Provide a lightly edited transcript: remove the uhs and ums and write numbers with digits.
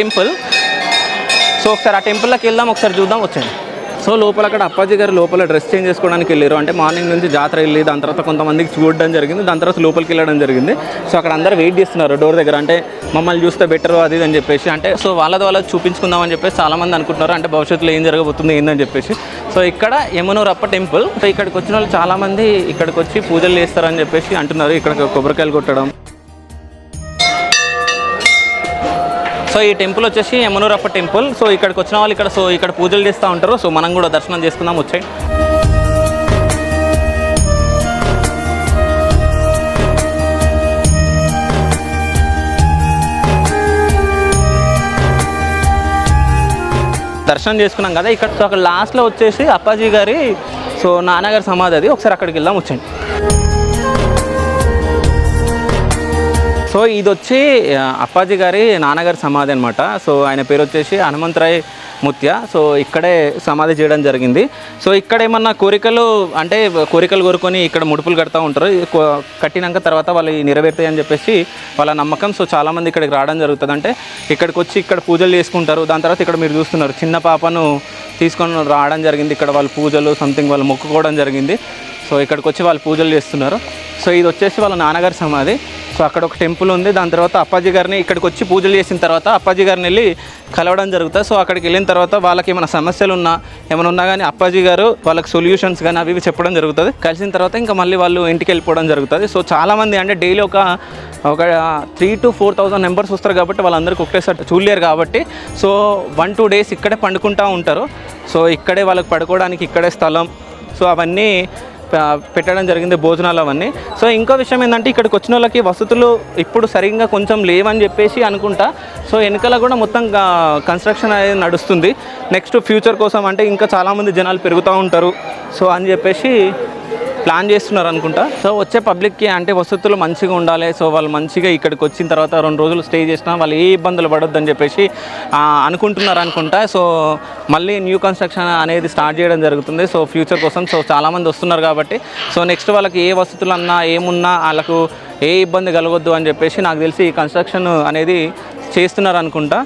Temple. So ఒకసారి ఆ టెంపుల్లోకి వెళ్దాం, ఒకసారి చూద్దాం, వచ్చండి. సో లోపల అక్కడ అప్పాజీ గారు లోపల డ్రెస్ చేంజ్ చేసుకోవడానికి వెళ్ళారు. అంటే మార్నింగ్ నుంచి జాతర వెళ్ళి దాని తర్వాత కొంతమందికి చూడడం జరిగింది, దాని తర్వాత లోపలికి వెళ్ళడం జరిగింది. సో అక్కడ అందరూ వెయిట్ చేస్తున్నారు డోర్ దగ్గర, అంటే మమ్మల్ని చూస్తే బెటర్ అది అని చెప్పేసి. అంటే సో వాళ్ళ చూపించుకుందాం అని చెప్పేసి చాలామంది అనుకుంటున్నారు, అంటే భవిష్యత్తులో ఏం జరగబోతుంది ఏందని చెప్పేసి. సో ఇక్కడ యమునూరప్ప టెంపుల్. సో ఇక్కడికి వచ్చిన వాళ్ళు చాలామంది ఇక్కడికి వచ్చి పూజలు చేస్తారని చెప్పేసి అంటున్నారు. ఇక్కడ కొబ్బరికాయలు కొట్టడం. సో ఈ టెంపుల్ వచ్చేసి యమునూరప్ప టెంపుల్. సో ఇక్కడికి వచ్చిన వాళ్ళు ఇక్కడ పూజలు చేస్తూ ఉంటారు. సో మనం కూడా దర్శనం చేసుకుందాం, వచ్చాయి. దర్శనం చేసుకున్నాం కదా ఇక్కడ. సో అక్కడ లాస్ట్లో వచ్చేసి అప్పాజీ గారి నాన్నగారి సమాధి అది. ఒకసారి అక్కడికి వెళ్దాం, వచ్చండి. సో ఇది వచ్చి అప్పాజీ గారి నాన్నగారి సమాధి అనమాట. సో ఆయన పేరు వచ్చేసి హనుమంతరాయ్ ముత్య. సో ఇక్కడే సమాధి చేయడం జరిగింది. సో ఇక్కడ ఏమన్నా కోరికలు కోరుకొని ఇక్కడ ముడుపులు కడతా ఉంటారు. కట్టినాక తర్వాత వాళ్ళు నెరవేరుతాయి అని చెప్పేసి వాళ్ళ నమ్మకం. సో చాలామంది ఇక్కడికి రావడం జరుగుతుంది. అంటే ఇక్కడికి వచ్చి ఇక్కడ పూజలు చేసుకుంటారు. దాని తర్వాత ఇక్కడ మీరు చూస్తున్నారు చిన్న పాపను తీసుకొని రావడం జరిగింది. ఇక్కడ వాళ్ళు పూజలు సంథింగ్ వాళ్ళు మొక్కుకోవడం జరిగింది. సో ఇక్కడికి వచ్చి వాళ్ళు పూజలు చేస్తున్నారు. సో ఇది వచ్చేసి వాళ్ళ నాన్నగారి సమాధి. సో అక్కడ ఒక టెంపుల్ ఉంది. దాని తర్వాత అప్పాజీ గారిని ఇక్కడికి వచ్చి పూజలు చేసిన తర్వాత అప్పాజీ గారిని వెళ్ళి కలవడం జరుగుతుంది. సో అక్కడికి వెళ్ళిన తర్వాత వాళ్ళకి ఏమైనా సమస్యలు ఉన్నా కానీ అప్పాజీ గారు వాళ్ళకి సొల్యూషన్స్ కానీ అవి చెప్పడం జరుగుతుంది. కలిసిన తర్వాత ఇంకా మళ్ళీ వాళ్ళు ఇంటికి వెళ్ళిపోవడం జరుగుతుంది. సో చాలామంది అంటే డైలీ ఒక 3,000 to 4,000 మెంబర్స్ వస్తారు కాబట్టి వాళ్ళందరికీ ఒకటేసారి చూడలేరు కాబట్టి సో 1-2 days ఇక్కడే పండుకుంటూ ఉంటారు. సో ఇక్కడే వాళ్ళకి పడుకోవడానికి ఇక్కడే స్థలం, సో అవన్నీ పెట్టడం జరిగింది, భోజనాలు అవన్నీ. సో ఇంకో విషయం ఏంటంటే ఇక్కడికి వచ్చిన వాళ్ళకి వసతులు ఇప్పుడు సరిగ్గా కొంచెం లేవని చెప్పేసి అనుకుంటా. సో వెనకాల కూడా మొత్తం కన్స్ట్రక్షన్ అనేది నడుస్తుంది. నెక్స్ట్ ఫ్యూచర్ కోసం అంటే ఇంకా చాలామంది జనాలు పెరుగుతూ ఉంటారు సో అని చెప్పేసి ప్లాన్ చేస్తున్నారు అనుకుంటా. సో వచ్చే పబ్లిక్కి అంటే వసతులు మంచిగా ఉండాలి. సో వాళ్ళు మంచిగా ఇక్కడికి వచ్చిన తర్వాత 2 రోజులు స్టే చేసినా వాళ్ళు ఏ ఇబ్బందులు పడొద్దని చెప్పేసి అనుకుంటున్నారు అనుకుంటా. సో మళ్ళీ న్యూ కన్స్ట్రక్షన్ అనేది స్టార్ట్ చేయడం జరుగుతుంది. సో ఫ్యూచర్ కోసం సో చాలామంది వస్తున్నారు కాబట్టి సో నెక్స్ట్ వాళ్ళకి ఏ వసతులు అన్నా ఏమున్నా వాళ్ళకు ఏ ఇబ్బంది కలగొద్దు అని చెప్పేసి నాకు తెలిసి ఈ కన్స్ట్రక్షన్ అనేది చేస్తున్నారు అనుకుంటా.